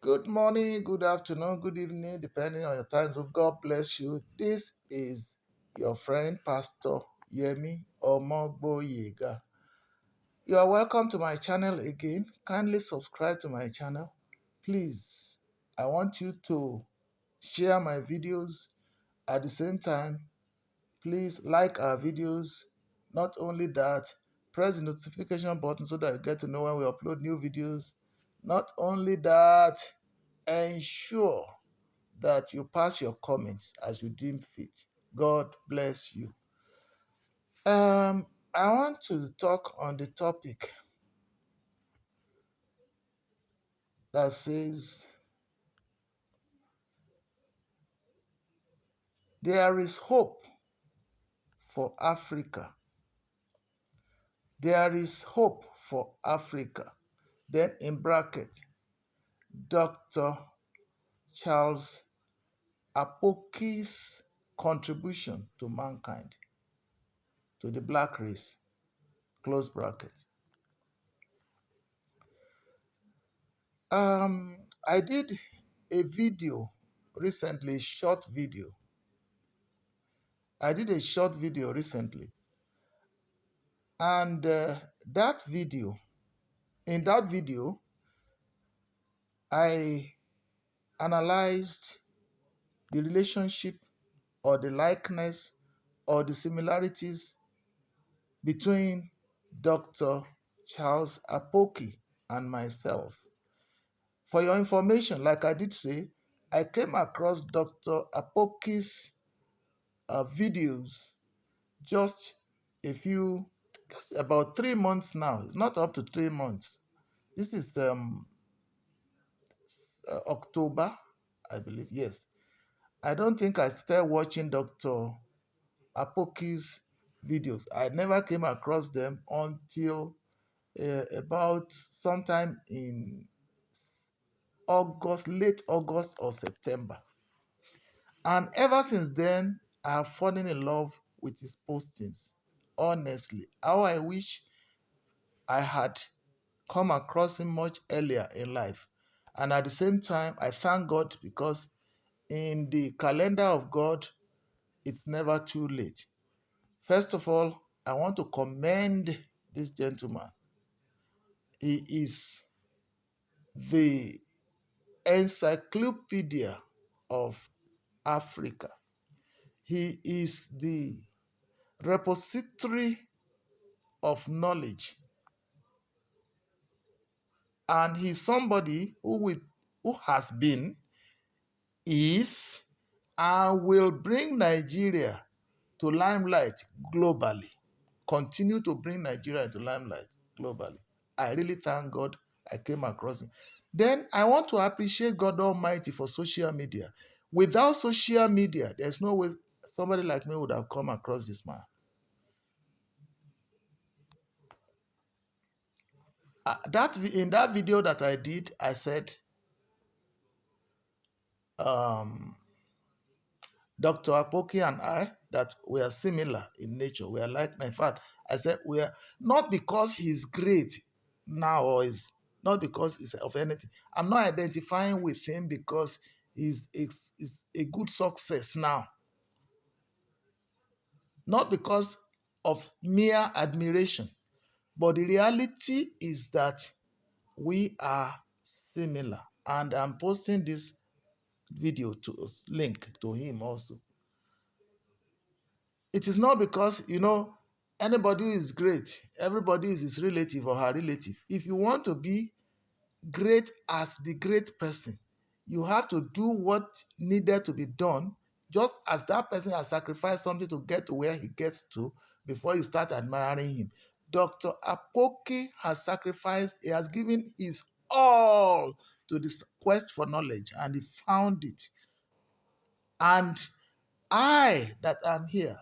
Good morning, good afternoon, good evening, depending on your time. So God bless you. This is your friend, Pastor Yemi Omogboyega. You are welcome to my channel again. Kindly subscribe to my channel. Please, I want you to share my videos. At the same time, please like our videos. Not only that, press the notification button so that you get to know when we upload new videos. Not only that, ensure that you pass your comments as you deem fit. God bless you. I want to talk on the topic that says there is hope for Africa. There is hope for Africa. Then in bracket, Dr. Charles Apoki's contribution to mankind, to the black race, close bracket. I did a video recently, short video. I did a short video recently, and in that video, I analyzed the relationship or the likeness or the similarities between Dr. Charles Apoki and myself. For your information, like I did say, I came across Dr. Apoki's videos just about 3 months now. It's not up to 3 months. This is October, I believe. Yes. I don't think I started watching Dr. Apoki's videos. I never came across them until about sometime in August, late August or September. And ever since then, I have fallen in love with his postings. Honestly, how I wish I had come across him much earlier in life. And at the same time, I thank God because in the calendar of God, it's never too late. First of all, I want to commend this gentleman. He is the encyclopedia of Africa. He is the repository of knowledge. And he's somebody who has been, is, and will bring Nigeria to limelight globally. Continue to bring Nigeria to limelight globally. I really thank God I came across him. Then I want to appreciate God Almighty for social media. Without social media, there's no way somebody like me would have come across this man. In that video that I did, I said, Dr. Apoki and I, that we are similar in nature. We are like, in fact, I said we are not because he's great now or is not because he's of anything. I'm not identifying with him because he's a good success now. Not because of mere admiration. But the reality is that we are similar. And I'm posting this video to link to him also. It is not because, anybody who is great, everybody is his relative or her relative. If you want to be great as the great person, you have to do what needed to be done, just as that person has sacrificed something to get to where he gets to before you start admiring him. Dr. Apoki has sacrificed, he has given his all to this quest for knowledge, and he found it. And I, that am here,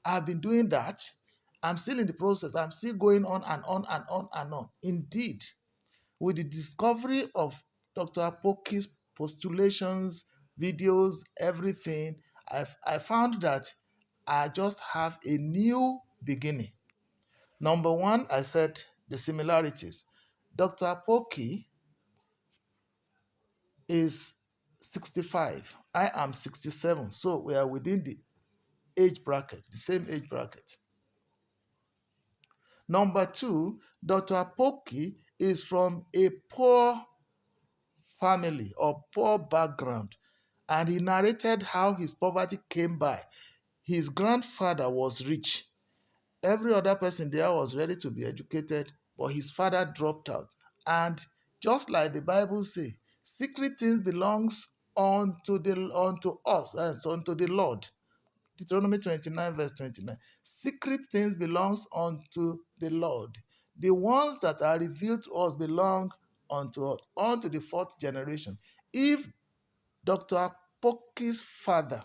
I've been doing that. I'm still in the process. I'm still going on and on and on and on. Indeed, with the discovery of Dr. Apoki's postulations, videos, everything, I found that I just have a new beginning. Number one, I said the similarities. Dr. Apoki is 65. I am 67. So we are within the age bracket, the same age bracket. Number two, Dr. Apoki is from a poor family or poor background, and he narrated how his poverty came by. His grandfather was rich. Every other person there was ready to be educated, but his father dropped out. And just like the Bible says, secret things belongs unto us, and unto the Lord. Deuteronomy 29, verse 29. Secret things belongs unto the Lord. The ones that are revealed to us belong unto us, unto the fourth generation. If Dr. Apoki's father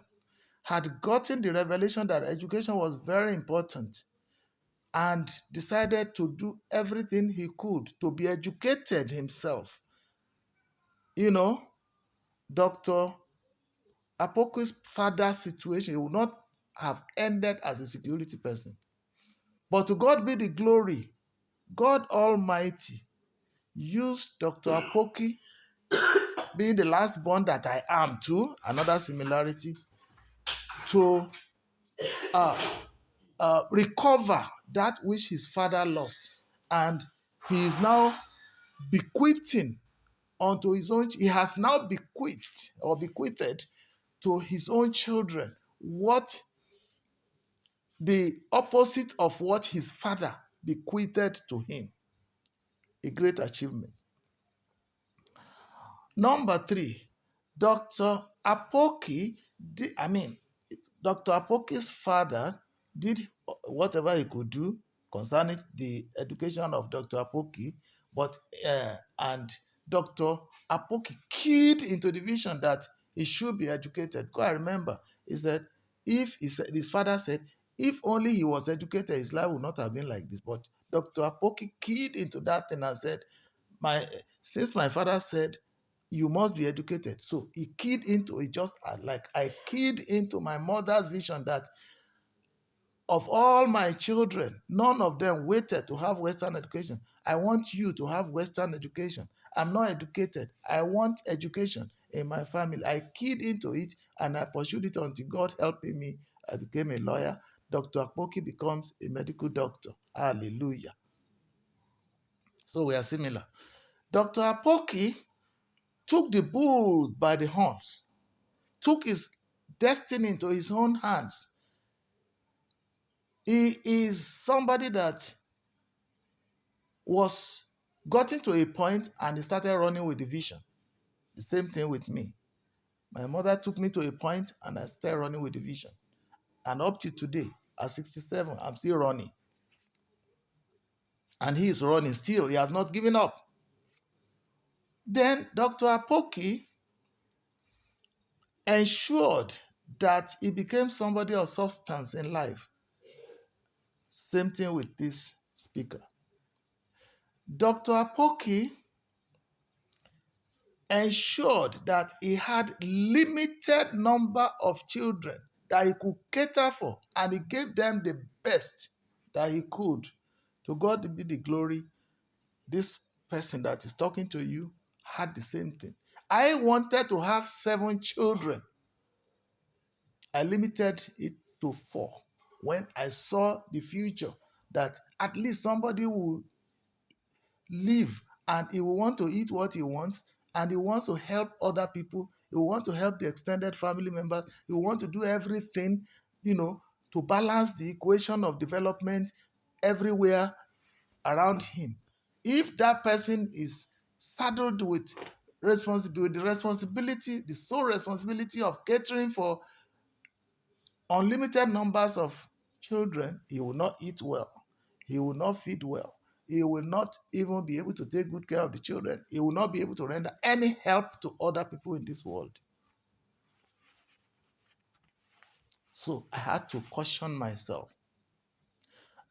had gotten the revelation that education was very important and decided to do everything he could to be educated himself, you know, Dr. Apoki's father's situation would not have ended as a security person. But to God be the glory. God Almighty used Dr. Apoki, being the last born that I am too, another similarity, to uh, recover that which his father lost. And he is now bequeathing unto his own, he has now bequeathed or bequeathed to his own children what the opposite of what his father bequeathed to him. A great achievement. Number three, Dr. Apoki, Dr. Apoki's father did whatever he could do concerning the education of Dr. Apoki, but and Dr. Apoki keyed into the vision that he should be educated. Because I remember, he said, his father said, if only he was educated, his life would not have been like this. But Dr. Apoki keyed into that thing and said, since my father said you must be educated, so he keyed into it, just like I keyed into my mother's vision that of all my children, none of them waited to have Western education. I want you to have Western education. I'm not educated. I want education in my family. I keyed into it and I pursued it until God helping me. I became a lawyer. Dr. Apoki becomes a medical doctor. Hallelujah. So we are similar. Dr. Apoki took the bull by the horns, took his destiny into his own hands. He is somebody that was gotten to a point and he started running with the vision. The same thing with me. My mother took me to a point and I started running with the vision. And up to today, at 67, I'm still running. And he is running still. He has not given up. Then Dr. Apoki ensured that he became somebody of substance in life. Same thing with this speaker. Dr. Apoki ensured that he had limited number of children that he could cater for, and he gave them the best that he could. To God be the glory. This person that is talking to you had the same thing. I wanted to have 7 children. I limited it to 4 when I saw the future that at least somebody will live and he will want to eat what he wants, and he wants to help other people. He will want to help the extended family members. He will want to do everything, to balance the equation of development everywhere around him. If that person is saddled with the sole responsibility of catering for unlimited numbers of children, he will not eat well. He will not feed well. He will not even be able to take good care of the children. He will not be able to render any help to other people in this world. So I had to caution myself.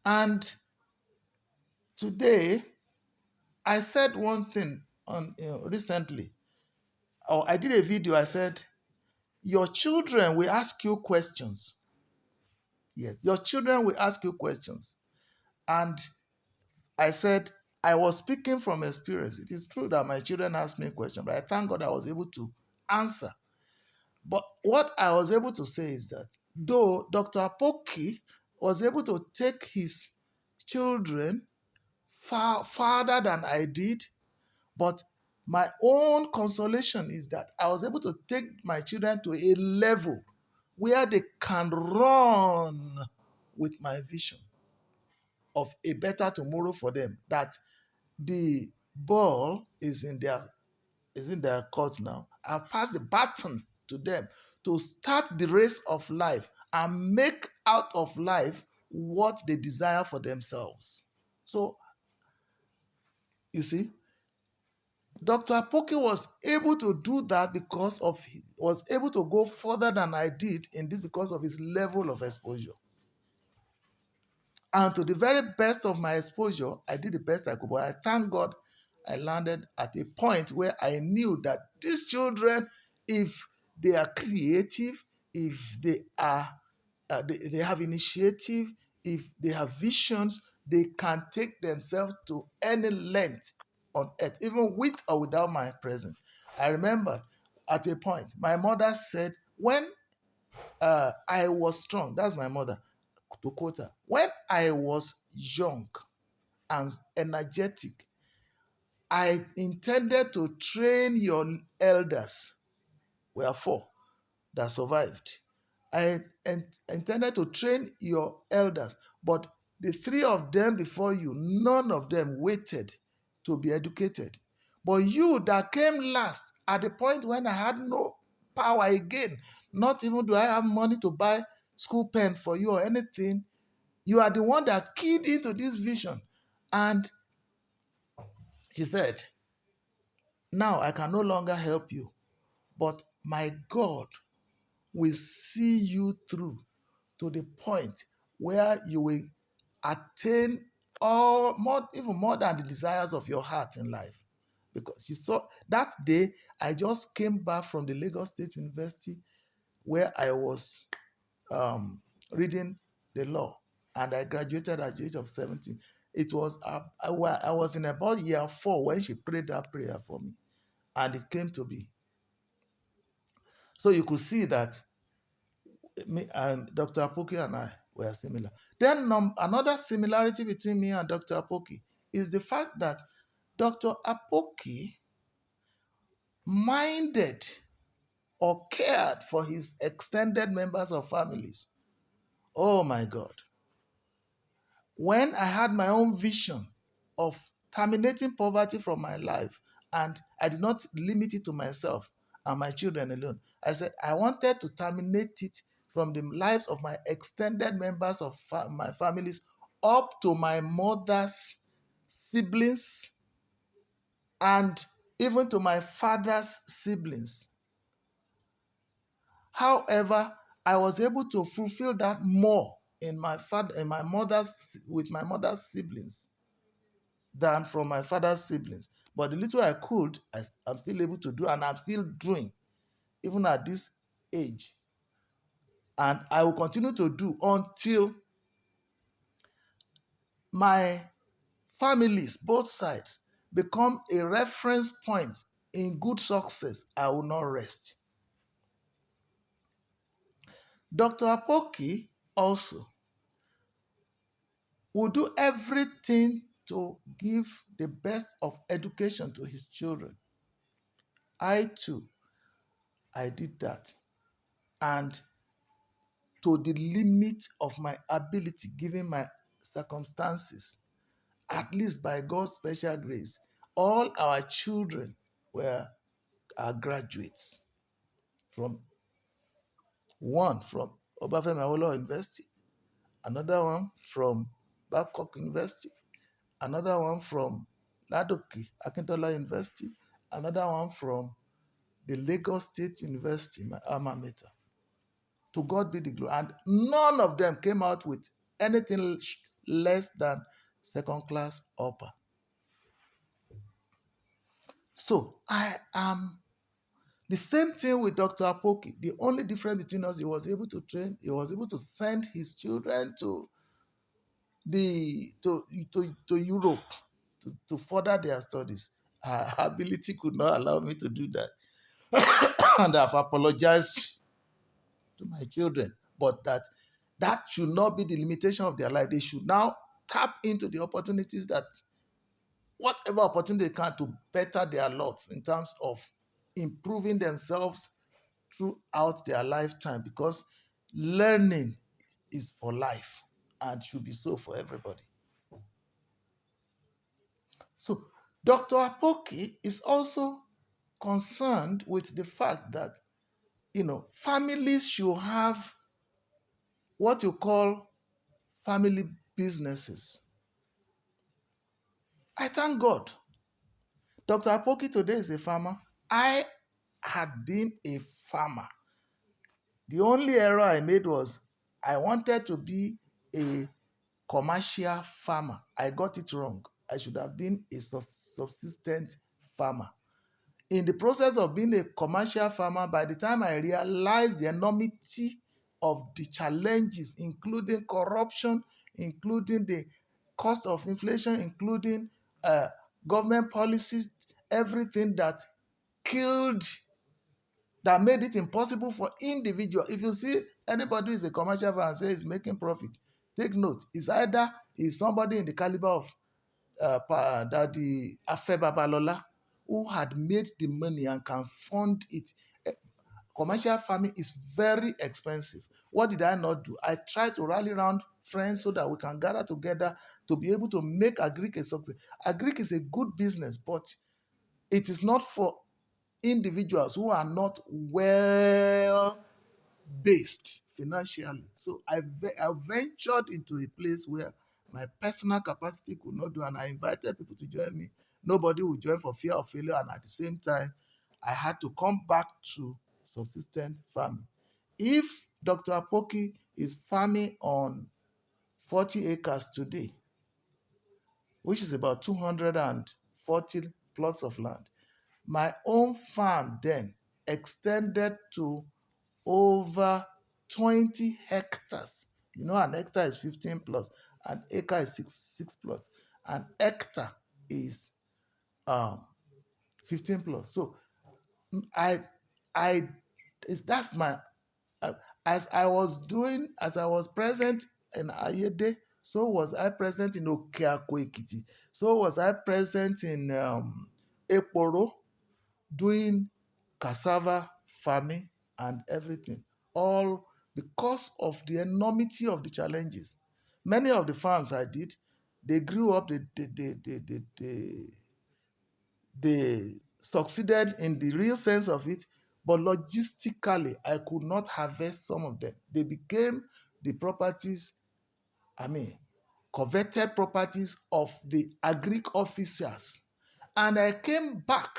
And today, I said one thing recently. Or I did a video. I said, your children will ask you questions. Yes, your children will ask you questions. And I said, I was speaking from experience. It is true that my children asked me a question, but I thank God I was able to answer. But what I was able to say is that though Dr. Apoki was able to take his children farther than I did, but my own consolation is that I was able to take my children to a level where they can run with my vision of a better tomorrow for them. That the ball is in their court now. I've passed the baton to them to start the race of life and make out of life what they desire for themselves. So, you see, Dr. Apoki was able to do that was able to go further than I did in this because of his level of exposure. And to the very best of my exposure, I did the best I could. But I thank God I landed at a point where I knew that these children, if they are creative, if they have initiative, if they have visions, they can take themselves to any length on earth, even with or without my presence. I remember at a point, my mother said, when I was strong, that's my mother, to quote her, when I was young and energetic, I intended to train your elders. We are four that survived. I intended to train your elders, but the three of them before you, none of them waited to be educated. But you that came last, at the point when I had no power again, not even do I have money to buy school pen for you or anything, you are the one that keyed into this vision. And he said, now I can no longer help you, but my God will see you through to the point where you will attain even more than the desires of your heart in life. Because you saw that day, I just came back from the Lagos State University where I was reading the law, and I graduated at the age of 17. It was I was in about year 4 when she prayed that prayer for me, and it came to be. So you could see that me and Dr. Apoki and I were similar. Then another similarity between me and Dr. Apoki is the fact that Dr. Apoki minded or cared for his extended members of families. Oh my God. When I had my own vision of terminating poverty from my life, and I did not limit it to myself and my children alone, I said I wanted to terminate it from the lives of my extended members of my families up to my mother's siblings and even to my father's siblings. However, I was able to fulfill that more in with my mother's siblings than from my father's siblings. But the little I could, I'm still able to do, and I'm still doing, even at this age. And I will continue to do until my families, both sides, become a reference point in good success. I will not rest. Dr. Apoki also will do everything to give the best of education to his children. I too, I did that. And to the limit of my ability, given my circumstances, at least by God's special grace, all our children were graduates. One from Obafemi Awolowo University, another one from Babcock University, another one from Ladoke Akintola University, another one from the Lagos State University, my alma mater. To God be the glory. And none of them came out with anything less than second class upper. So I am the same thing with Dr. Apoki. The only difference between us, he was able to train, he was able to send his children to Europe to further their studies. Her ability could not allow me to do that. And I've apologized to my children, but that should not be the limitation of their life. They should now tap into the opportunities that whatever opportunity they can to better their lots in terms of improving themselves throughout their lifetime, because learning is for life and should be so for everybody. So Dr. Apoki is also concerned with the fact that families should have what you call family businesses. I thank God. Dr. Apoki today is a farmer. I had been a farmer. The only error I made was I wanted to be a commercial farmer. I got it wrong. I should have been a subsistent farmer. In the process of being a commercial farmer, by the time I realized the enormity of the challenges, including corruption, including the cost of inflation, including uh, government policies, everything killed, that made it impossible for individual. If you see anybody who is a commercial farmer and say he's making profit, take note. It's either is somebody in the caliber of Daddy Afe Babalola, who had made the money and can fund it. Eh, Commercial farming is very expensive. What did I not do? I tried to rally around friends so that we can gather together to be able to make agric a success. Agric is a good business, but it is not for individuals who are not well based financially. So I ventured into a place where my personal capacity could not do, and I invited people to join me. Nobody would join for fear of failure, and at the same time, I had to come back to subsistence farming. If Dr. Apoki is farming on 40 acres today, which is about 240 plots of land, my own farm then extended to over 20 hectares. An hectare is 15 plus, an acre is six plus, an hectare is um 15 plus. So I I that's my uh, as I was present in Ayede, so was I present in Okeako Ekiti, so was I present in Eporo, doing cassava farming and everything, all because of the enormity of the challenges. Many of the farms I did, they grew up, they succeeded in the real sense of it, but logistically, I could not harvest some of them. They became the properties, I mean, coveted properties of the agric officers. And I came back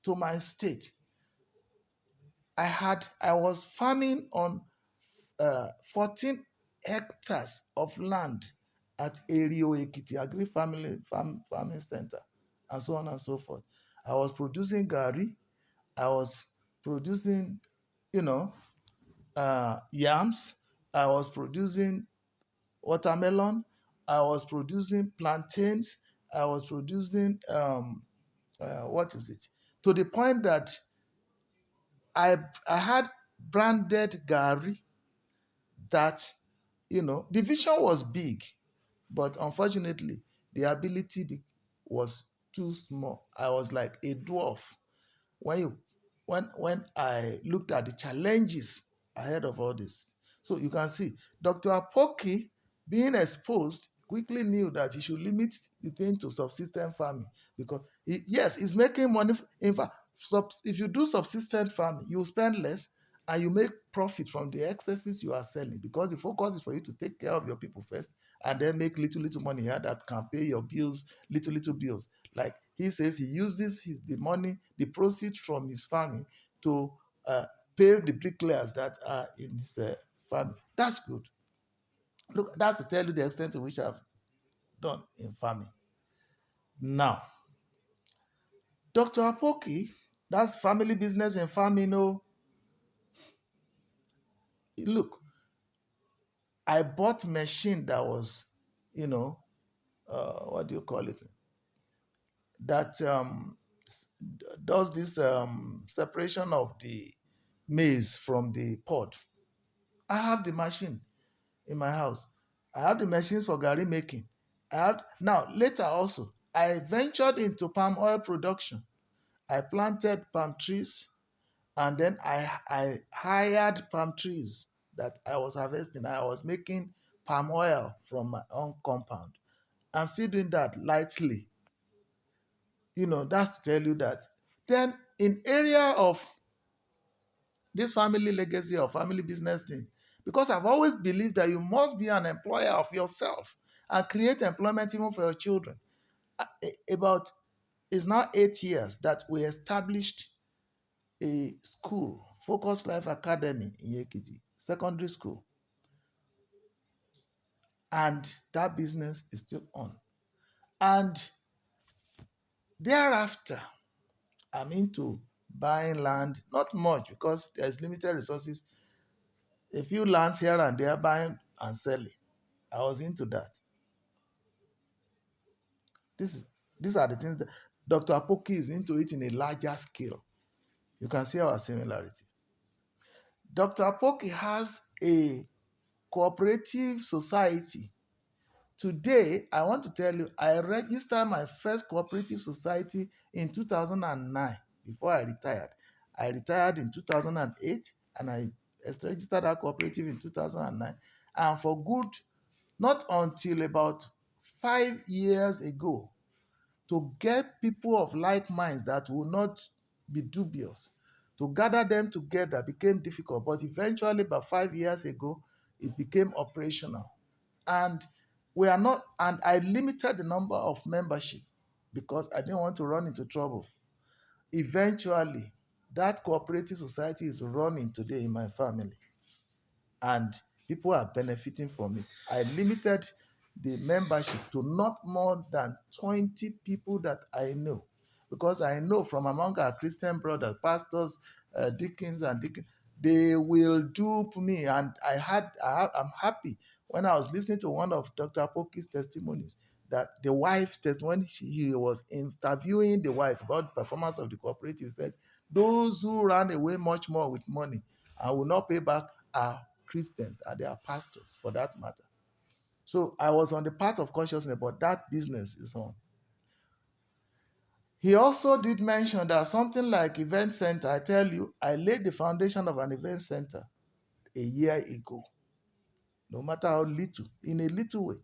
to my state. I was farming on 14 hectares of land at Erio Ekiti Agri Family Farming Center, and so on and so forth. I was producing gari. I was producing, you know, yams. I was producing watermelon. I was producing plantains. I was producing what is it? To the point that I I had branded gari that the vision was big, but unfortunately the ability was too small. I was like a dwarf when you when I looked at the challenges ahead of all this. So you can see Dr. Apoki, being exposed, quickly knew that he should limit the thing to subsistence farming, because yes, he's making money. In fact, if you do subsistence farming, you spend less and you make profit from the excesses you are selling, because the focus is for you to take care of your people first and then make little money here that can pay your bills, little bills. Like he says, he uses the money, the proceeds from his farming to uh, pay the bricklayers that are in his farm. That's good. Look, that's to tell you the extent to which I've done in farming. Now, Dr. Apoki, that's family business and farming. Look, I bought machine that was, what do you call it? that does this separation of the maize from the pod. I have the machine in my house. I have the machines for garri making. I have now later also. I ventured into palm oil production. I planted palm trees, and then I hired palm trees that I was harvesting. I was making palm oil from my own compound. I'm still doing that lightly. That's to tell you that. Then in area of this family legacy or family business thing, because I've always believed that you must be an employer of yourself and create employment even for your children. About it's now 8 years that we established a school, Focus Life Academy in Yekiti, secondary school, and that business is still on. And thereafter, I'm into buying land, not much because there's limited resources, a few lands here and there, buying and selling. I was into that. This is these are the things that Dr. Apoki is into it in a larger scale. You can see our similarity. Dr. Apoki has a cooperative society. Today, I want to tell you, I registered my first cooperative society in 2009 before I retired. I retired in 2008 and I registered that cooperative in 2009. And for good, not until about 5 years ago, to get people of like minds that will not be dubious, to gather them together became difficult. But eventually, about 5 years ago, it became operational. And we are not, and I limited the number of membership because I didn't want to run into trouble. Eventually, that cooperative society is running today in my family, and people are benefiting from it. I limited the membership to not more than 20 people that I know, because I know from among our Christian brothers, pastors, deacons, and deacons, they will dupe me. And I'm happy when I was listening to one of Dr. Apoki's testimonies that the wife's testimony, he was interviewing the wife about the performance of the cooperative, said, those who ran away much more with money and will not pay back are Christians, and they are pastors for that matter. So I was on the path of consciousness, but that business is on. He also did mention that something like event center, I tell you, I laid the foundation of an event center a year ago, no matter how little, in a little way.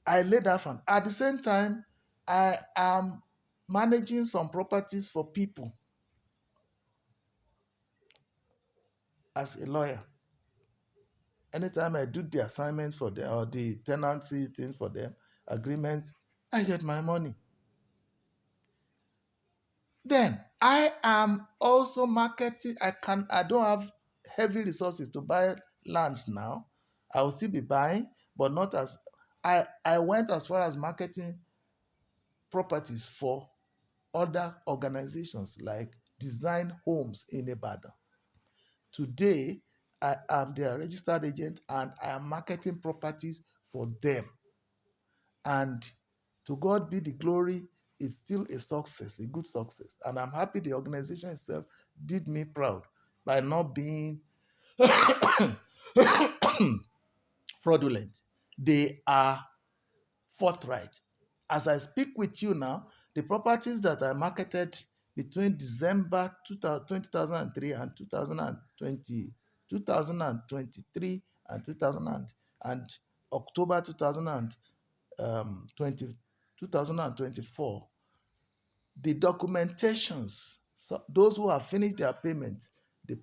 I laid that fund. At the same time, I am managing some properties for people as a lawyer. Anytime I do the assignments for them or the tenancy things for them, agreements, I get my money. Then I am also marketing. I don't have heavy resources to buy lands now. I will still be buying, but not as I went as far as marketing properties for other organizations like Design Homes in Ibadan. Today, I am their registered agent and I am marketing properties for them. And to God be the glory, it's still a success, a good success. And I'm happy the organization itself did me proud by not being fraudulent. They are forthright. As I speak with you now, the properties that I marketed between December 2003 and 2020, 2023 and 2000 and October 2024, the documentations, so those who have finished their payments, the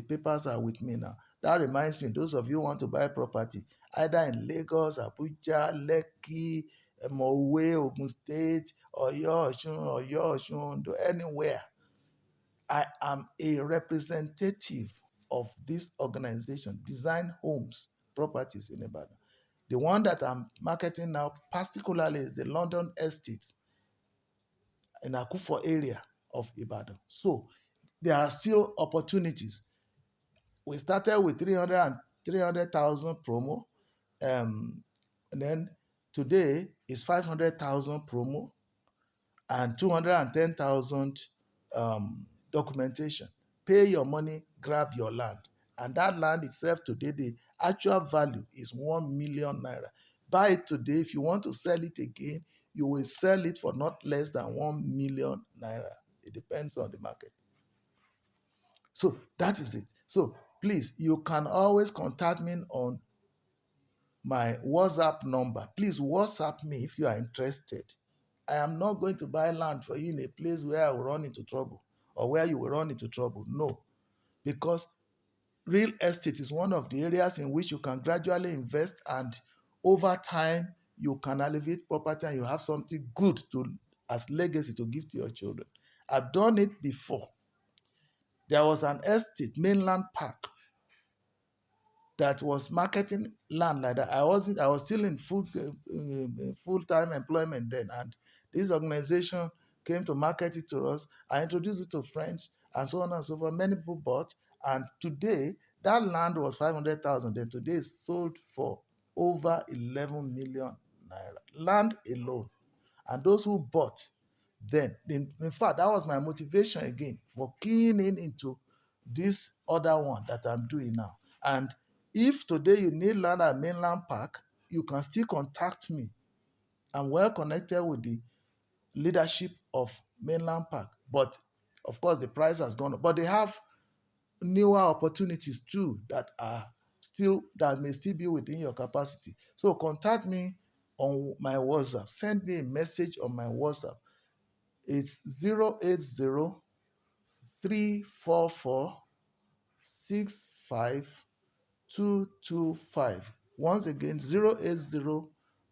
papers are with me now. That reminds me, those of you who want to buy property, either in Lagos, Abuja, Lekki, Mowe, Ogun State, or Oyo, anywhere, I am a representative of this organization, Design Homes Properties in Ibadan. The one that I'm marketing now, particularly, is the London Estate in Akufo area of Ibadan. So there are still opportunities. We started with 300,000 promo, and then today is 500,000 promo and 210,000 documentation. Pay your money, grab your land. And that land itself today, the actual value is 1 million naira. Buy it today. If you want to sell it again, you will sell it for not less than 1 million naira. It depends on the market. So that is it. So please, you can always contact me on my WhatsApp number. Please WhatsApp me if you are interested. I am not going to buy land for you in a place where I will run into trouble or where you will run into trouble. No, because real estate is one of the areas in which you can gradually invest, and over time you can elevate property and you have something good to as legacy to give to your children. I've done it before. There was an estate, Mainland Park, that was marketing land like that. I was still in full-time employment then, and this organization came to market it to us. I introduced it to friends and so on and so forth. Many people bought, and today that land was 500,000. Then today it's sold for over 11 million naira. Land alone. And those who bought then, in fact, that was my motivation again for keying in into this other one that I'm doing now. And if today you need land at Mainland Park, you can still contact me. I'm well connected with the leadership of Mainland Park. But of course, the price has gone up. But they have newer opportunities too that may still be within your capacity. So contact me on my WhatsApp. Send me a message on my WhatsApp. It's 080 344 65225. Once again, 080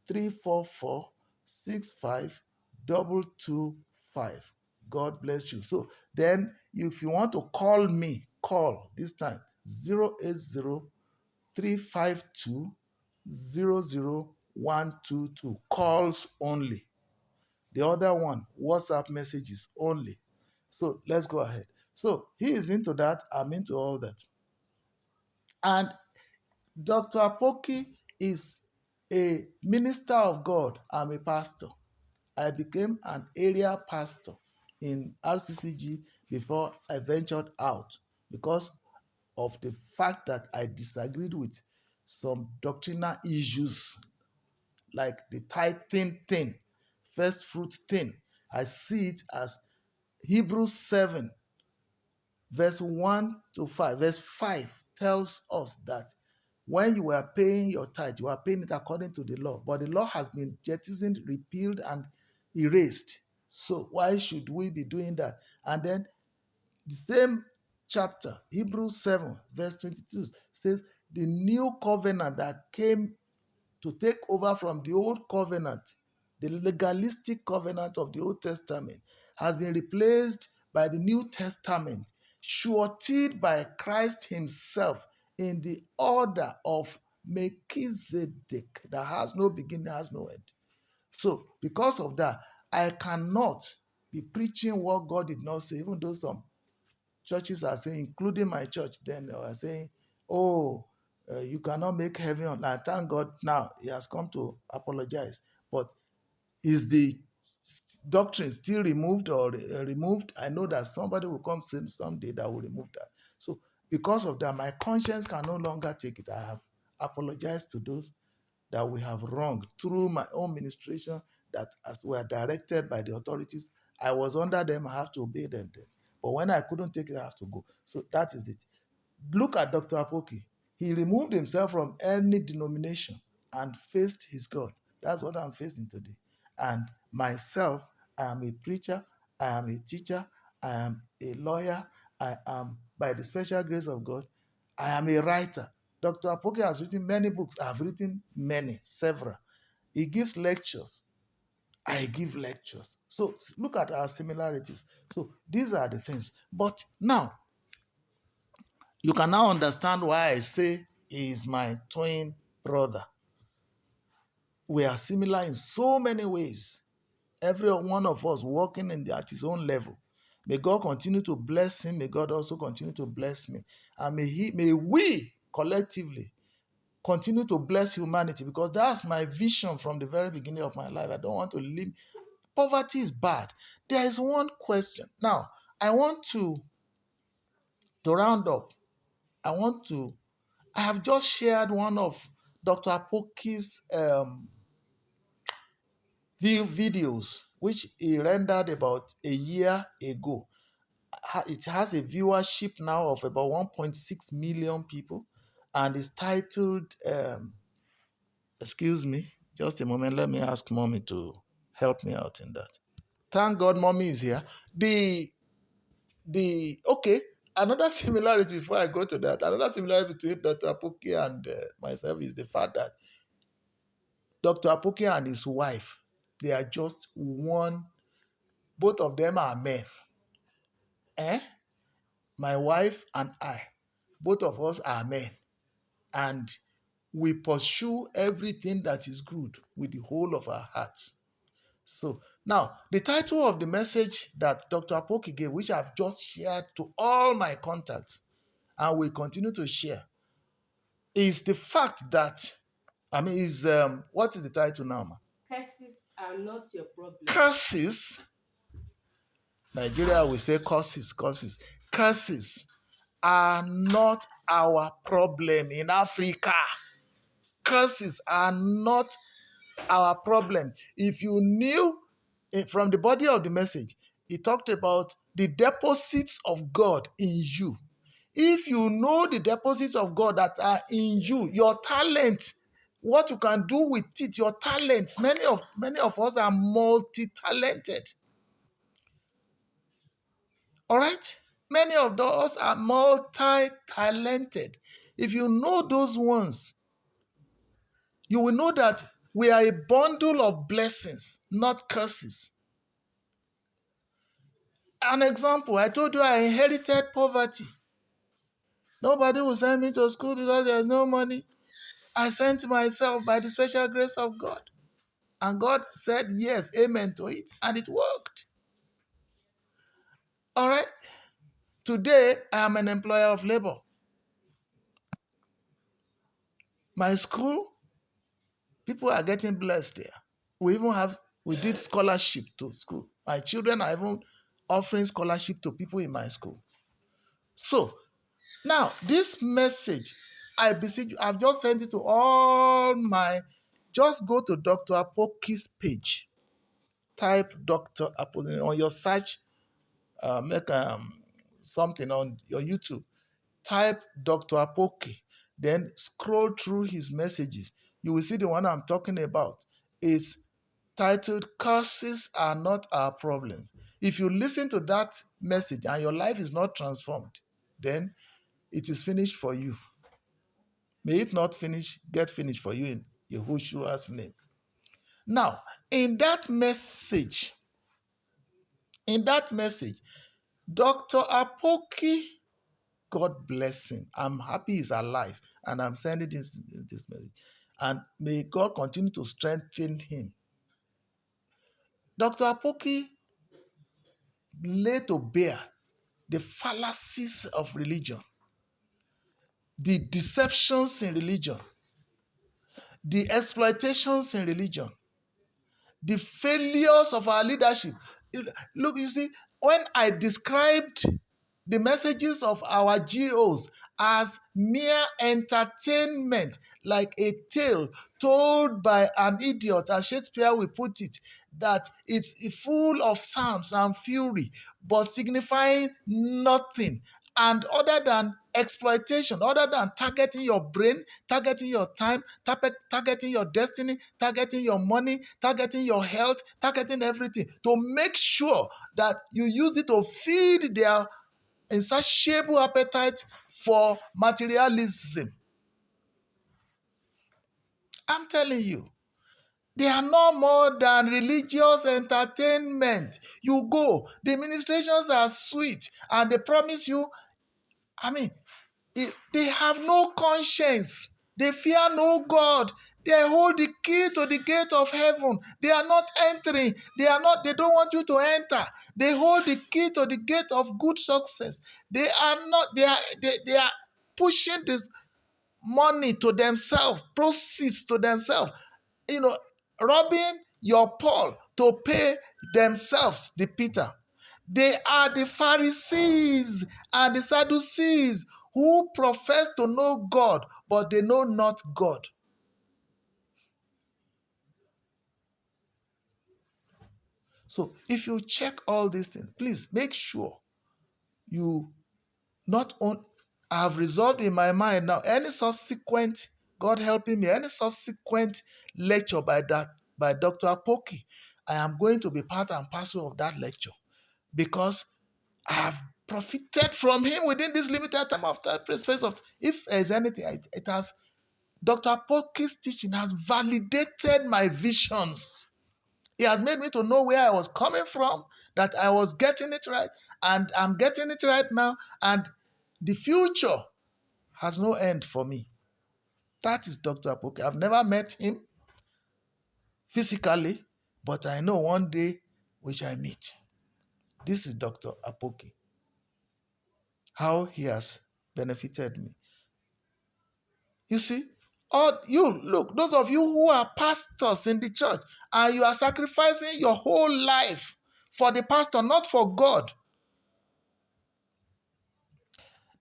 344 65225. God bless you. So then, if you want to call me, call this time 080 352 00122. Calls only. The other one, WhatsApp messages only. So let's go ahead. So he is into that. I'm into all that. And Dr. Apoki is a minister of God. I'm a pastor. I became an area pastor in RCCG before I ventured out because of the fact that I disagreed with some doctrinal issues like the tithing thing, first fruit thing. I see it as Hebrews 7, verse 1 to 5. Verse 5 tells us that when you were paying your tithe, you are paying it according to the law. But the law has been jettisoned, repealed, and erased. So why should we be doing that? And then the same chapter, Hebrews 7, verse 22, says the new covenant that came to take over from the old covenant, the legalistic covenant of the Old Testament, has been replaced by the New Testament, suretyed by Christ himself in the order of Melchizedek that has no beginning, has no end. So, because of that, I cannot be preaching what God did not say, even though some churches are saying, including my church, then they are saying, oh, you cannot make heaven on earth. Thank God now he has come to apologize. But is the doctrine still removed or removed? I know that somebody will come someday that will remove that. So because of that, my conscience can no longer take it. I have apologized to those that we have wronged through my own ministration, that as we are directed by the authorities, I was under them, I have to obey them then. But when I couldn't take it, I have to go. So that is it. Look at Dr. Apoki. He removed himself from any denomination and faced his God. That's what I'm facing today. And myself, I am a preacher, I am a teacher, I am a lawyer, I am, by the special grace of God, I am a writer. Dr. Apoki has written many books. I've written many, several. He gives lectures. I give lectures. So look at our similarities. So these are the things. But now, you can now understand why I say he is my twin brother. We are similar in so many ways. Every one of us working at his own level. May God continue to bless him. May God also continue to bless me. And may we collectively continue to bless humanity, because that's my vision from the very beginning of my life. I don't want to live. Poverty is bad. There is one question. Now, I want to round up. I have just shared one of Dr. Apoki's videos, which he rendered about a year ago. It has a viewership now of about 1.6 million people, and is titled, excuse me, just a moment, let me ask mommy to help me out in that. Thank God mommy is here. Okay, another similarity before I go to that, another similarity between Dr. Apoki and myself is the fact that Dr. Apoki and his wife, they are just one, both of them are men. My wife and I, both of us are men, and we pursue everything that is good with the whole of our hearts. So now, the title of the message that Dr. Apoki gave, which I've just shared to all my contacts and will continue to share, is the fact that, what is the title now, ma? Curses are not your problem. Curses, Nigeria will say curses. Curses are not our problem in Africa. Curses are not our problem. If you knew from the body of the message, it talked about the deposits of God in you. If you know the deposits of God that are in you, your talent, what you can do with it, your talents, many of us are multi-talented. All right? Many of us are multi-talented. If you know those ones, you will know that we are a bundle of blessings, not curses. An example, I told you I inherited poverty. Nobody will send me to school because there's no money. I sent myself by the special grace of God. And God said yes, amen to it, and it worked. All right? Today, I am an employer of labor. My school, people are getting blessed there. We did scholarship to school. My children are even offering scholarship to people in my school. So, now, this message, I beseech you, I've just sent it to just go to Dr. Apoki's page. Type Dr. Apoki on your search, make something on your YouTube. Type Dr. Apoki, then scroll through his messages. You will see the one I'm talking about. It's titled Curses Are Not Our Problems. If you listen to that message and your life is not transformed, then it is finished for you. May it not get finished for you in Yehoshua's name. Now, in that message, Dr. Apoki, God bless him. I'm happy he's alive, and I'm sending this message. And may God continue to strengthen him. Dr. Apoki laid to bear the fallacies of religion, the deceptions in religion, the exploitations in religion, the failures of our leadership. Look, you see, when I described the messages of our GOs as mere entertainment, like a tale told by an idiot, as Shakespeare will put it, that it's full of sounds and fury, but signifying nothing. And other than exploitation, other than targeting your brain, targeting your time, targeting your destiny, targeting your money, targeting your health, targeting everything, to make sure that you use it to feed their insatiable appetite for materialism. I'm telling you, they are no more than religious entertainment. You go, the ministrations are sweet, and they promise you, they have no conscience. They fear no God. They hold the key to the gate of heaven. They are not entering. They don't want you to enter. They hold the key to the gate of good success. They are pushing this. money to themselves, proceeds to themselves, you know, robbing your Paul to pay themselves the Peter. They are the Pharisees and the Sadducees who profess to know God, but they know not God. So if you check all these things, please make sure you not on. I have resolved in my mind now any subsequent, God helping me, any subsequent lecture by Dr. Apoki, I am going to be part and parcel of that lecture because I have profited from him within this limited time of time, space of. If there is anything, it has. Dr. Apoki's teaching has validated my visions. He has made me to know where I was coming from, that I was getting it right, and I'm getting it right now, and the future has no end for me. That is Dr. Apoki. I've never met him physically, but I know one day we shall meet. This is Dr. Apoki. How he has benefited me. You see, all you look, those of you who are pastors in the church, and you are sacrificing your whole life for the pastor, not for God.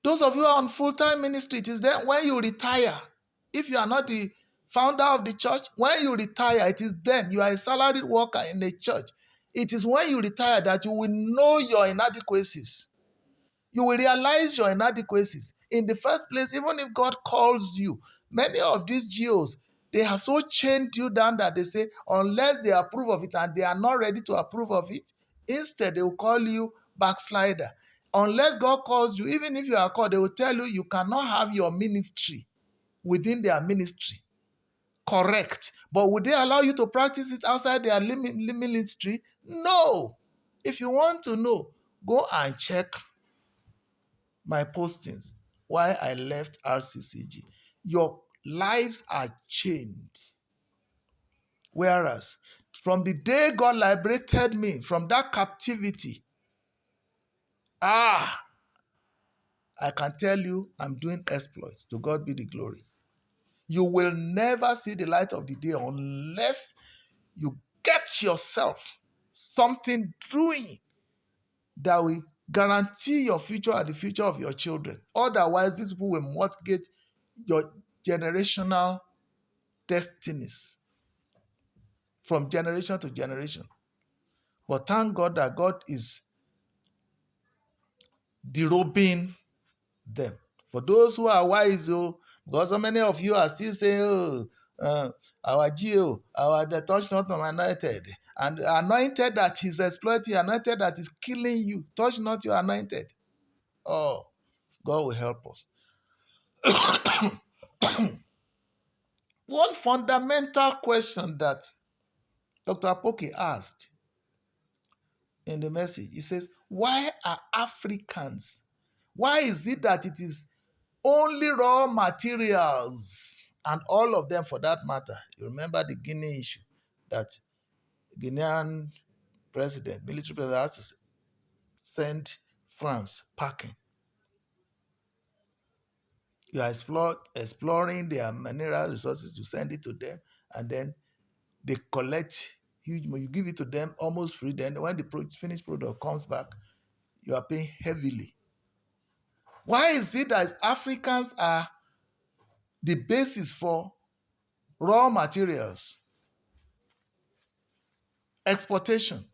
Those of you who are on full-time ministry, it is then when you retire. If you are not the founder of the church, when you retire, it is then you are a salaried worker in the church. It is when you retire that you will know your inadequacies. You will realize your inadequacies. In the first place, even if God calls you, many of these GOs, they have so chained you down that they say, unless they approve of it and they are not ready to approve of it, instead they will call you backslider. Unless God calls you, even if you are called, they will tell you you cannot have your ministry within their ministry. Correct. But would they allow you to practice it outside their ministry? No. If you want to know, go and check my postings why I left RCCG. Your lives are changed. Whereas from the day God liberated me from that captivity, I can tell you I'm doing exploits. To God be the glory. You will never see the light of the day unless you get yourself something doing that will guarantee your future and the future of your children. Otherwise, these people will mortgage your generational destinies from generation to generation. But thank God that God is derobing them. For those who are wise, because so many of you are still saying, our GO, the touch not of anointed, and anointed that is exploiting, anointed that is killing you. Touch not your anointed. Oh, God will help us. One fundamental question that Dr. Apoki asked in the message, he says, why are Africans, why is it that it is only raw materials and all of them for that matter? You remember the Guinea issue, that Guinean president, military president, has to send France packing. You are exploring their mineral resources, you send it to them, and then they collect huge money. You give it to them almost free. Then when the finished product comes back, you are paying heavily. Why is it that Africans are the basis for raw materials exportation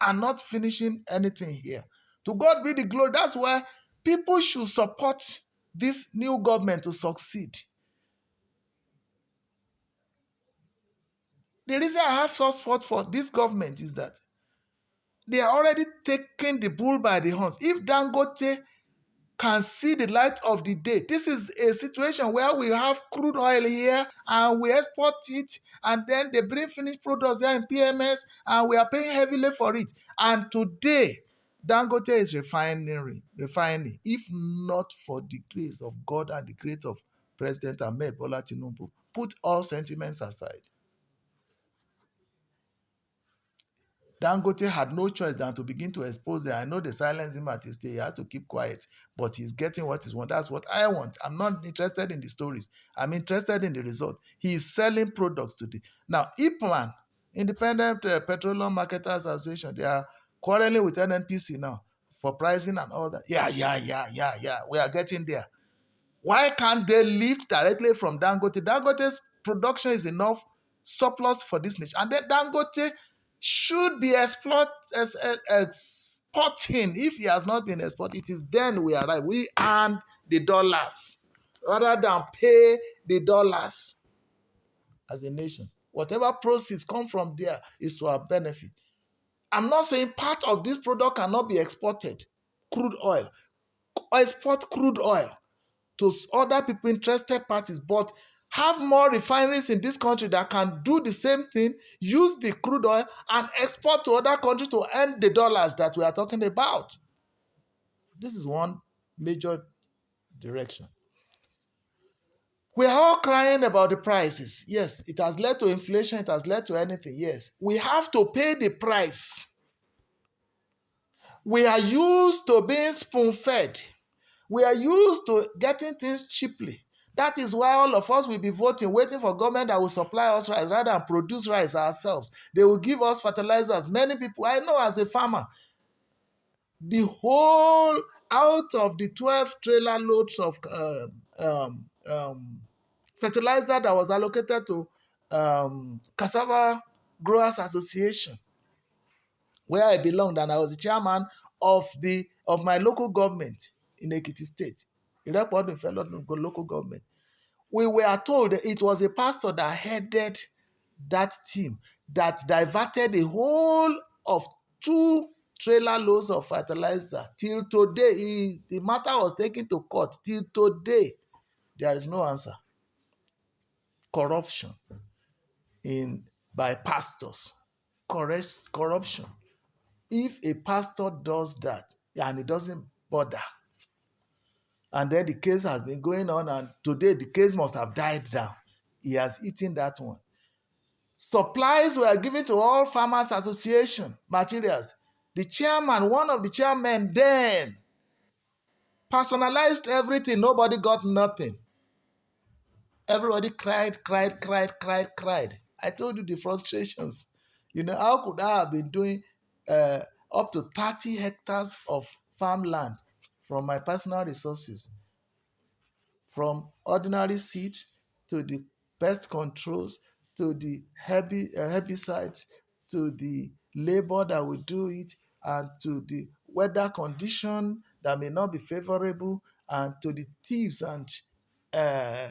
and not finishing anything here? To God be the glory. That's why people should support this new government to succeed. The reason I have soft spot for this government is that they are already taking the bull by the horns. If Dangote can see the light of the day, this is a situation where we have crude oil here and we export it, and then they bring finished products here in PMS and we are paying heavily for it. And today, Dangote is refining. If not for the grace of God and the grace of President Ahmed Bola Tinubu, put all sentiments aside. Dangote had no choice than to begin to expose them. I know they silence him at his day. He has to keep quiet, but he's getting what he wants. That's what I want. I'm not interested in the stories. I'm interested in the result. He is selling products today. Now, IPMAN, Independent Petroleum Marketers Association, they are quarreling with NNPC now for pricing and all that. Yeah. We are getting there. Why can't they lift directly from Dangote? Dangote's production is enough surplus for this nation. And then Dangote should be exporting. If he has not been exporting, it is then we arrive. We earn the dollars rather than pay the dollars as a nation. Whatever proceeds come from there is to our benefit. I'm not saying part of this product cannot be exported. Crude oil. Export crude oil to other people, interested parties, but have more refineries in this country that can do the same thing, use the crude oil and export to other countries to earn the dollars that we are talking about. This is one major direction. We are all crying about the prices. Yes, it has led to inflation, it has led to anything. Yes, we have to pay the price. We are used to being spoon-fed. We are used to getting things cheaply. That is why all of us will be voting, waiting for government that will supply us rice rather than produce rice ourselves. They will give us fertilizers. Many people, I know as a farmer, the whole out of the 12 trailer loads of fertilizer that was allocated to Cassava Growers Association, where I belonged, and I was the chairman of my local government in Ekiti State, Irepodu fellow local government. We were told that it was a pastor that headed that team that diverted the whole of 2 trailer loads of fertilizer. Till today, the matter was taken to court. Till today, there is no answer. Corruption in by pastors. Corruption. If a pastor does that and he doesn't bother, and then the case has been going on, and today the case must have died down. He has eaten that one. Supplies were given to all farmers association materials. The chairman, one of the chairmen then, personalized everything. Nobody got nothing. Everybody cried. I told you the frustrations. How could I have been doing up to 30 hectares of farmland from my personal resources, from ordinary seeds to the pest controls, to the herbicides, to the labor that will do it, and to the weather condition that may not be favorable, and to the thieves and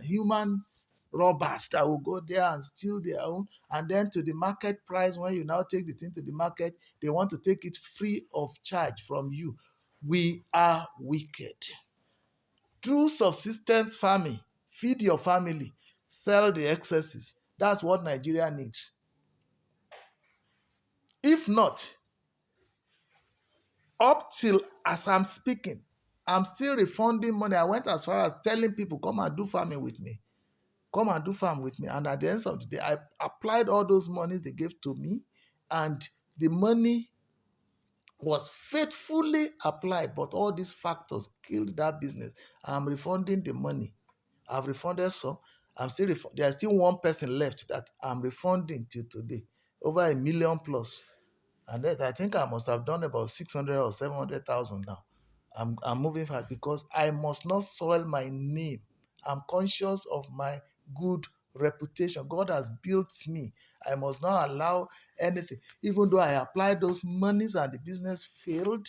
human robbers that will go there and steal their own, and then to the market price. When you now take the thing to the market, they want to take it free of charge from you. We are wicked. True subsistence farming, feed your family, sell the excesses. That's what Nigeria needs. If not, up till as I'm speaking, I'm still refunding money. I went as far as telling people, come and do farming with me. Come and do farm with me. And at the end of the day, I applied all those monies they gave to me, and the money was faithfully applied. But all these factors killed that business. I'm refunding the money. I've refunded some. I'm still there's still one person left that I'm refunding till today, over 1 million plus. And then I think I must have done about 600 or 700,000 now. I'm moving forward because I must not soil my name. I'm conscious of my good reputation. God has built me. I must not allow anything. Even though I applied those monies and the business failed,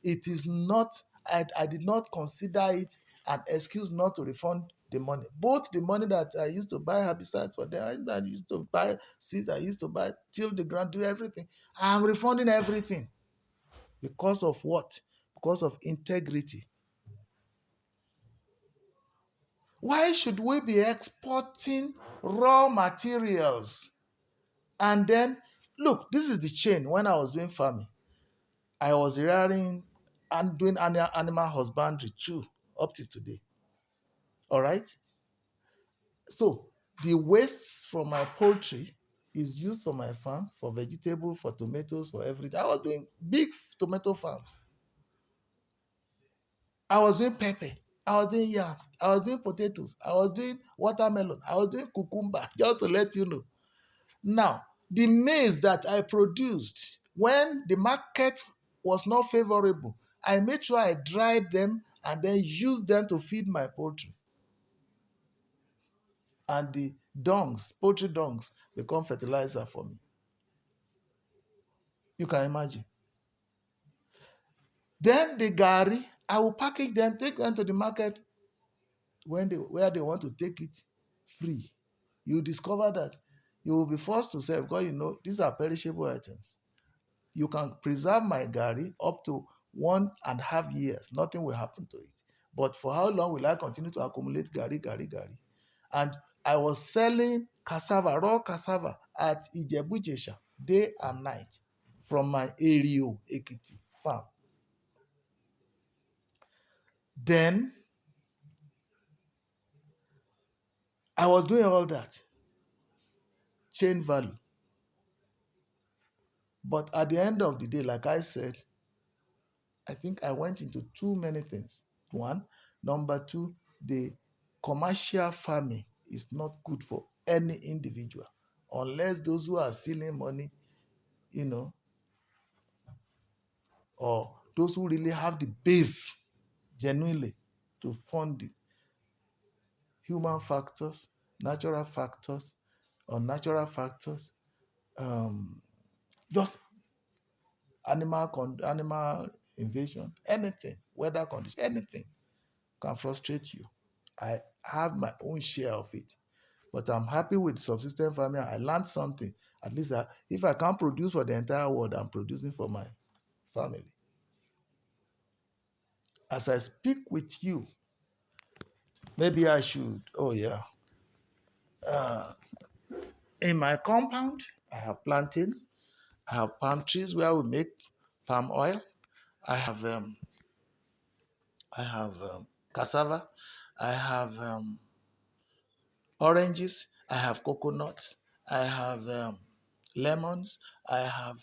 it is not, I did not consider it an excuse not to refund the money. Both the money that I used to buy herbicides for them, I used to buy seeds, I used to buy, till the ground, do everything. I'm refunding everything. Because of what? Because of integrity. Why should we be exporting raw materials? And then, look, this is the chain. When I was doing farming, I was rearing and doing animal husbandry too, up to today. All right? So, the wastes from my poultry is used for my farm, for vegetable, for tomatoes, for everything. I was doing big tomato farms. I was doing pepper. I was doing yams. I was doing potatoes. I was doing watermelon. I was doing cucumber, just to let you know. Now, the maize that I produced, when the market was not favorable, I made sure I dried them and then used them to feed my poultry. And the dungs, poultry dungs, become fertilizer for me. You can imagine. Then the gari, I will package them, take them to the market where they want to take it free. You discover that you will be forced to sell because you know these are perishable items. You can preserve my gari up to 1.5 years. Nothing will happen to it. But for how long will I continue to accumulate gari? And I was selling cassava, raw cassava at Ijebujesha day and night from my Erio Ekiti farm. Then I was doing all that, chain value. But at the end of the day, like I said, I think I went into too many things. One, number two, the commercial farming is not good for any individual unless those who are stealing money, you know, or those who really have the base genuinely to fund it. Human factors, natural factors, unnatural factors, um, just animal invasion, anything, weather condition, anything can frustrate you. I have my own share of it, but I'm happy with subsistence farming. I learned something. At least if I can't produce for the entire world, I'm producing for my family. As I speak with you, maybe I should. Oh yeah. Uh, in my compound, I have plantains. I have palm trees where we make palm oil. I have um, I have cassava. I have oranges. I have coconuts. I have lemons. I have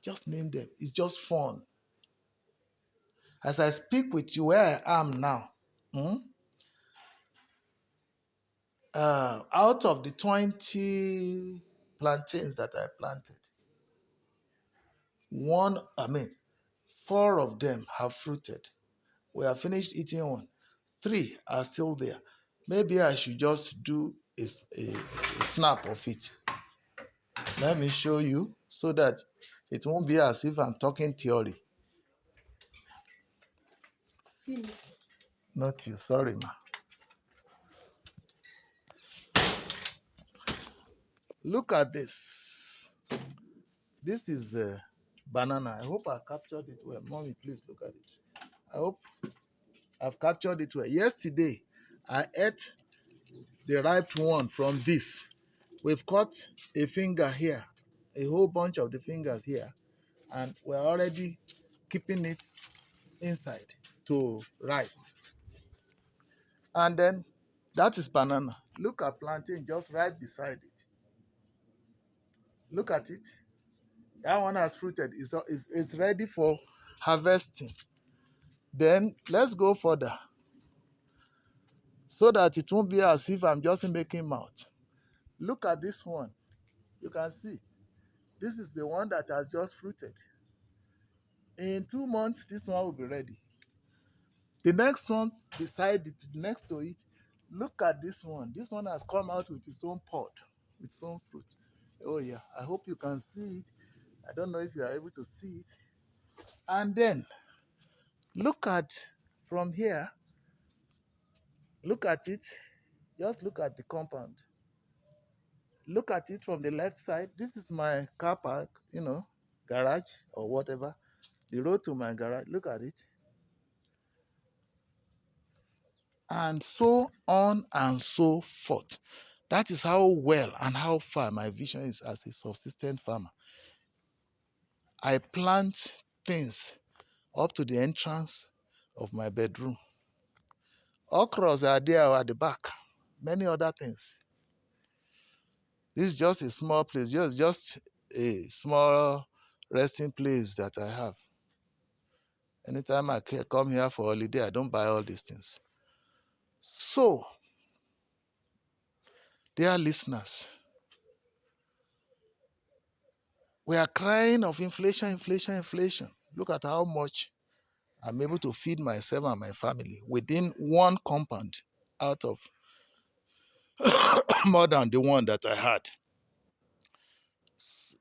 just name them. It's just fun. As I speak with you where I am now, hmm, out of the 20 plantains that I planted, four of them have fruited. We have finished eating one. Three are still there. Maybe I should just do a snap of it. Let me show you so that it won't be as if I'm talking theory. Not you, sorry, ma. Look at this. This is a banana. I hope I captured it well. Mommy, please look at it. I hope I've captured it well. Yesterday, I ate the ripe one from this. We've cut a finger here, a whole bunch of the fingers here, and we're already keeping it inside to ripe. And then that is banana. Look at plantain just right beside it. Look at it. That one has fruited. It's ready for harvesting. Then let's go further so that it won't be as if I'm just making mouth. Look at this one. You can see this is the one that has just fruited. In 2 months, this one will be ready. The next one beside it, next to it, look at this one. This one has come out with its own pod, with its own fruit. Oh yeah, I hope you can see it. I don't know if you are able to see it. And then look at from here, look at it. Just look at the compound. Look at it from the left side. This is my car park, garage or whatever. The road to my garage. Look at it. And so on and so forth. That is how well and how far my vision is as a subsistent farmer. I plant things up to the entrance of my bedroom. Okras are there at the back. Many other things. This is just a small place, just a small resting place that I have. Anytime I come here for holiday, I don't buy all these things. So, dear listeners, we are crying of inflation, inflation, inflation. Look at how much I'm able to feed myself and my family within one compound out of more than the one that I had.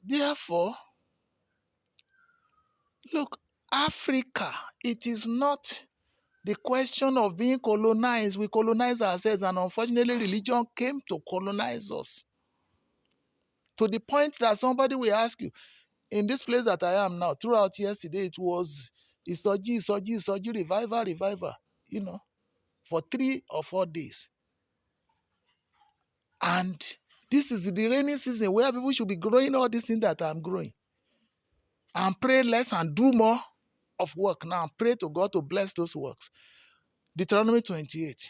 Therefore, look, Africa, it is not the question of being colonized. We colonize ourselves, and unfortunately, religion came to colonize us. To the point that somebody will ask you, in this place that I am now, throughout yesterday, it was Isoji, revival, for 3 or 4 days. And this is the rainy season where people should be growing all these things that I'm growing. And pray less and do more of work now. Pray to God to bless those works. Deuteronomy 28,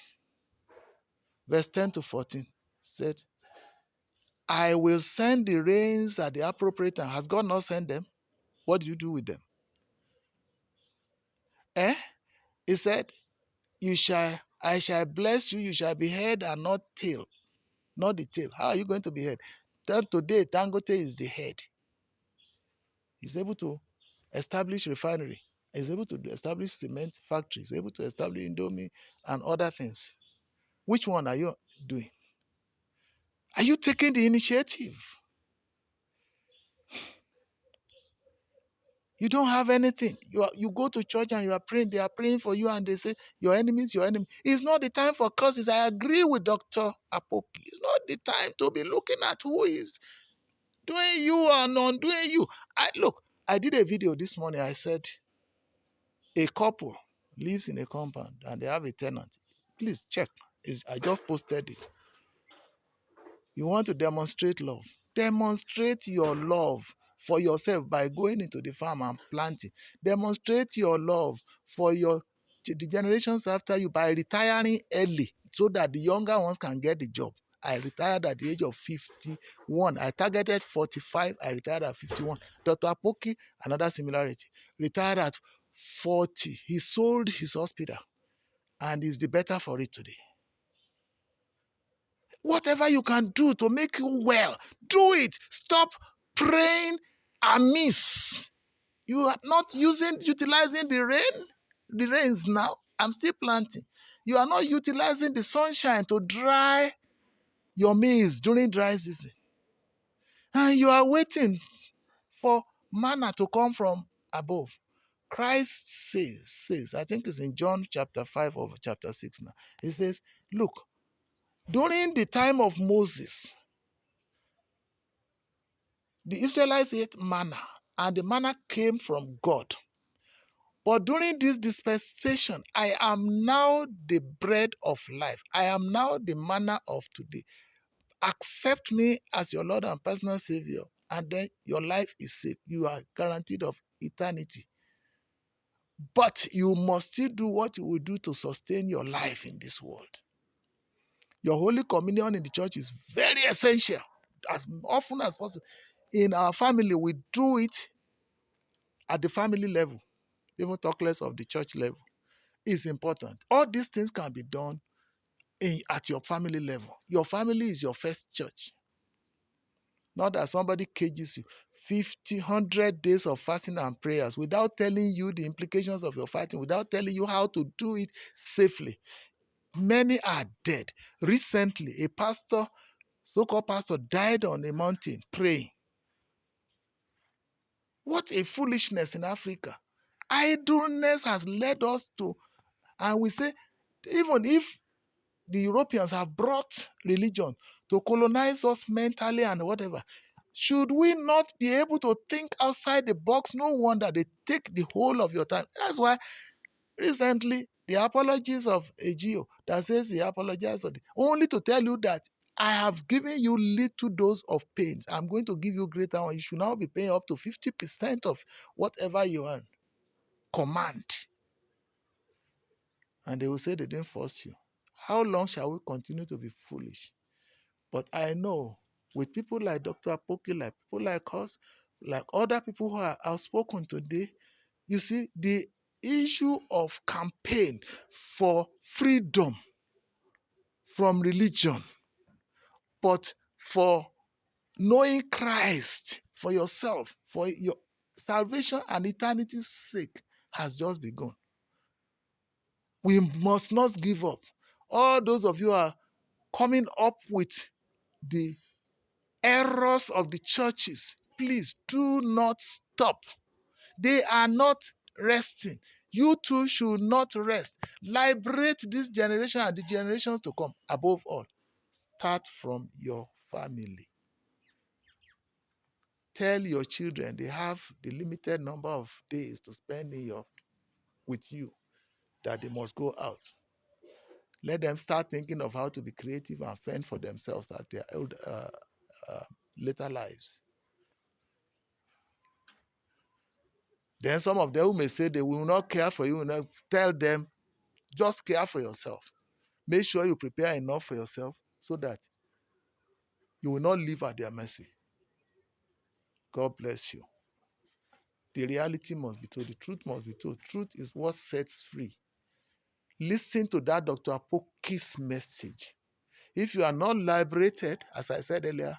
verse 10 to 14 said, I will send the rains at the appropriate time. Has God not sent them? What do you do with them? He said, I shall bless you, you shall be head and not tail. Not the tail. How are you going to be head? Today, Dangote is the head. He's able to establish refinery. He's able to establish cement factories. He's able to establish Indomie and other things. Which one are you doing? Are you taking the initiative? You don't have anything. You go to church and you are praying. They are praying for you and they say, your enemy is your enemy. It's not the time for curses. I agree with Dr. Apoki. It's not the time to be looking at who is doing you and undoing you. I did a video this morning. I said, a couple lives in a compound and they have a tenant. Please check. I just posted it. You want to demonstrate love. Demonstrate your love for yourself by going into the farm and planting. Demonstrate your love for the generations after you by retiring early so that the younger ones can get the job. I retired at the age of 51. I targeted 45. I retired at 51. Dr. Apoki, another similarity, retired at 40. He sold his hospital and is the better for it today. Whatever you can do to make you well, do it. Stop praying amiss. You are not utilizing the rains now. I'm still planting. You are not utilizing the sunshine to dry your maize during dry season. And you are waiting for manna to come from above. Christ says, I think it's in John chapter 5 or chapter 6 now. He says, look, during the time of Moses, the Israelites ate manna, and the manna came from God. But during this dispensation, I am now the bread of life. I am now the manna of today. Accept me as your Lord and personal Savior, and then your life is safe. You are guaranteed of eternity. But you must still do what you will do to sustain your life in this world. Your Holy Communion in the church is very essential, as often as possible. In our family, we do it at the family level, even talk less of the church level. It's important. All these things can be done at your family level. Your family is your first church. Not that somebody cages you. 50, 100 days of fasting and prayers without telling you the implications of your fasting, without telling you how to do it safely. Many are dead. Recently, a pastor, so-called pastor, died on a mountain praying. What a foolishness in Africa. Idleness has led us to, and we say, even if the Europeans have brought religion to colonize us mentally and whatever, should we not be able to think outside the box? No wonder they take the whole of your time. That's why recently the apologies of Egio that says he apologized only to tell you that I have given you little dose of pain. I'm going to give you greater one. You should now be paying up to 50% of whatever you earn. Command. And they will say they didn't force you. How long shall we continue to be foolish? But I know with people like Dr. Apoki, like people like us, like other people who are outspoken today. You see, the issue of campaign for freedom from religion, but for knowing Christ for yourself, for your salvation and eternity's sake, has just begun. We must not give up. All those of you who are coming up with the errors of the churches, please do not stop. They are not resting. You too should not rest. Liberate this generation and the generations to come. Above all, start from your family. Tell your children they have the limited number of days to spend with you, that they must go out. Let them start thinking of how to be creative and fend for themselves at their uh, later lives. Then some of them who may say they will not care for you, tell them, just care for yourself. Make sure you prepare enough for yourself so that you will not live at their mercy. God bless you. The reality must be told. The truth must be told. Truth is what sets free. Listen to that Dr. Apoki's message. If you are not liberated, as I said earlier,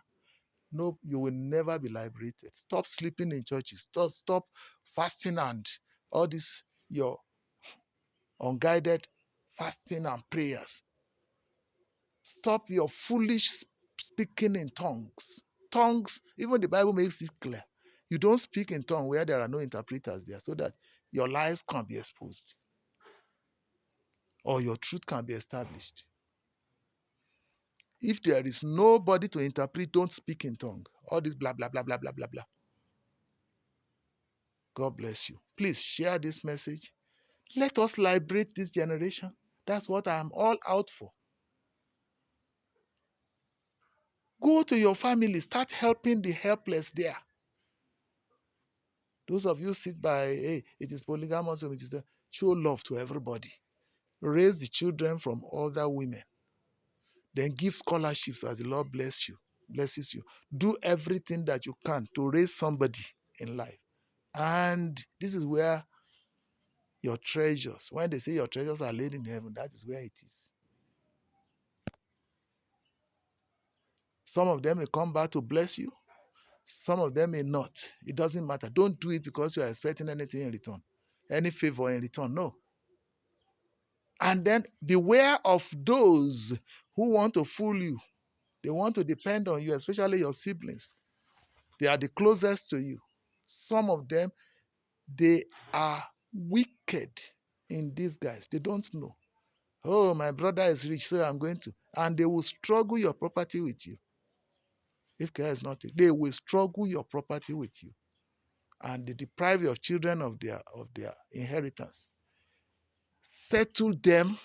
no, you will never be liberated. Stop sleeping in churches. Stop fasting and all this, your unguided fasting and prayers. Stop your foolish speaking in tongues. Tongues, even the Bible makes it clear. You don't speak in tongues where there are no interpreters there, so that your lies can't be exposed or your truth can be established. If there is nobody to interpret, don't speak in tongues. All this blah, blah, blah, blah, blah, blah, blah. God bless you. Please share this message. Let us liberate this generation. That's what I am all out for. Go to your family, start helping the helpless there. Those of you sit by, hey, it is polygamous, it is the, show love to everybody. Raise the children from other women. Then give scholarships as the Lord blesses you. Do everything that you can to raise somebody in life. And this is where your treasures, when they say your treasures are laid in heaven, that is where it is. Some of them may come back to bless you. Some of them may not. It doesn't matter. Don't do it because you are expecting anything in return, any favor in return. No. And then beware of those who want to fool you. They want to depend on you, especially your siblings. They are the closest to you. Some of them, they are wicked in disguise. They don't know. Oh, my brother is rich, so I'm going to. And they will struggle your property with you. If care is not taken, they will struggle your property with you. And they deprive your children of their inheritance. Settle them